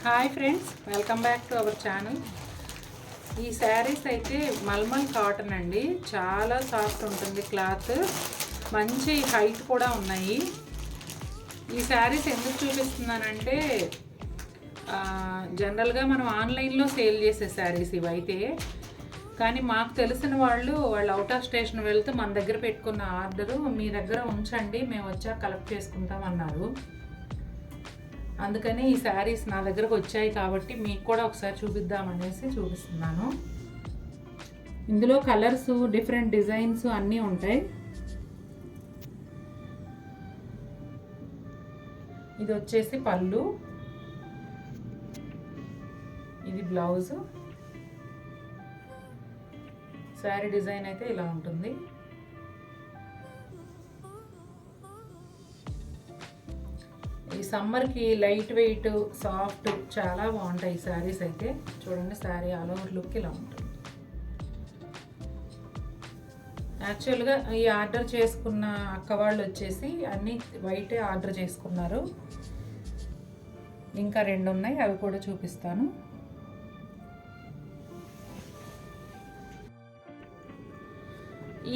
Hi friends, welcome back to our channel. ఈ శారీస్ అయితే mulmul cotton అండి. చాలా సాఫ్ట్ ఉంటుంది క్లాత్, మంచి హైట్ కూడా ఉన్నాయి. ఈ శారీస్ ఎందుకు చూపిస్తున్నానంటే జనరల్గా మనం ఆన్లైన్లో సేల్ చేసే శారీస్ ఇవైతే, కానీ మాకు తెలిసిన వాళ్ళు అవుట్ ఆఫ్ స్టేషన్ వెళ్తూ మన దగ్గర పెట్టుకున్న ఆర్డరు మీ దగ్గర ఉంచండి, మేము వచ్చాక కలెక్ట్ చేసుకుంటాం అన్నారు. అందుకని ఈ శారీస్ నా దగ్గరకు వచ్చాయి కాబట్టి మీకు కూడా ఒకసారి చూపిద్దామనేసి చూపిస్తున్నాను. ఇందులో కలర్స్, డిఫరెంట్ డిజైన్స్ అన్నీ ఉంటాయి. ఇది వచ్చేసి పళ్ళు, ఇది బ్లౌజ్. శారీ డిజైన్ అయితే ఇలా ఉంటుంది. ఈ సమ్మర్కి లైట్ వెయిట్, సాఫ్ట్, చాలా బాగుంటాయి ఈ శారీస్ అయితే. చూడండి, శారీ ఆల్ ఓవర్ లుక్ ఇలా ఉంటుంది. యాక్చువల్గా ఈ ఆర్డర్ చేసుకున్న అక్క వాళ్ళు వచ్చేసి అన్నీ వైటే ఆర్డర్ చేసుకున్నారు. ఇంకా 2 ఉన్నాయి, అవి కూడా చూపిస్తాను.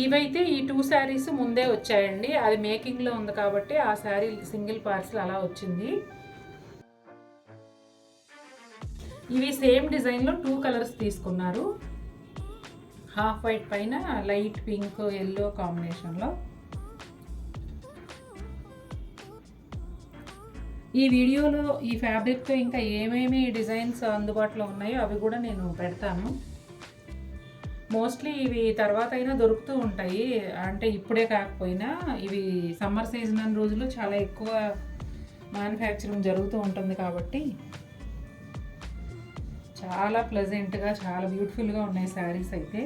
ఇవైతే ఈ 2 శారీస్ ముందే వచ్చాయండి. అది మేకింగ్లో ఉంది కాబట్టి ఆ శారీ సింగిల్ పార్సల్ అలా వచ్చింది. ఇవి సేమ్ డిజైన్లో 2 కలర్స్ తీసుకున్నారు. హాఫ్ వైట్ పైన లైట్ పింక్, ఎల్లో కాంబినేషన్లో. ఈ వీడియోలో ఈ ఫ్యాబ్రిక్తో ఇంకా ఏమేమి డిజైన్స్ అందుబాటులో ఉన్నాయో అవి కూడా నేను పెడతాను. మోస్ట్లీ ఇవి తర్వాత అయినా దొరుకుతూ ఉంటాయి, అంటే ఇప్పుడే కాకపోయినా. ఇవి సమ్మర్ సీజన్ అన్ని రోజులు చాలా ఎక్కువ మ్యానుఫ్యాక్చరింగ్ జరుగుతూ ఉంటుంది కాబట్టి చాలా ప్లెజెంట్గా, చాలా బ్యూటిఫుల్గా ఉన్నాయి శారీస్ అయితే.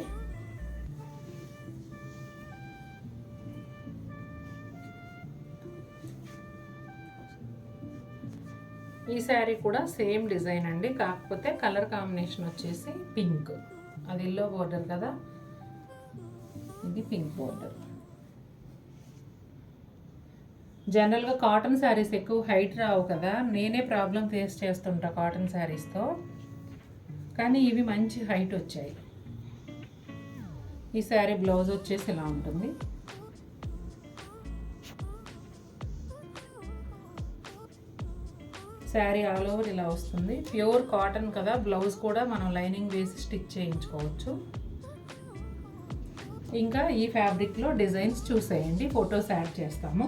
ఈ శారీ కూడా సేమ్ డిజైన్ అండి, కాకపోతే కలర్ కాంబినేషన్ వచ్చేసి పింక్. అది ఎల్లో బోర్డర్ కదా, ఇది పింక్ బోర్డర్. జనరల్గా కాటన్ శారీస్ ఎక్కువ హైట్ రావు కదా, నేనే ప్రాబ్లం ఫేస్ చేస్తుంటా కాటన్ శారీస్తో. కానీ ఇవి మంచి హైట్ వచ్చాయి. ఈ శారీ బ్లౌజ్ వచ్చేసి ఇలా ఉంటుంది. శారీ ఆల్ ఓవర్ ఇలా వస్తుంది. ప్యూర్ కాటన్ కదా, బ్లౌజ్ కూడా మనం లైనింగ్ వేసి స్టిచ్ చేయించుకోవచ్చు. ఇంకా ఈ ఫ్యాబ్రిక్లో డిజైన్స్ చూసేయండి, ఫొటోస్ యాడ్ చేస్తాము.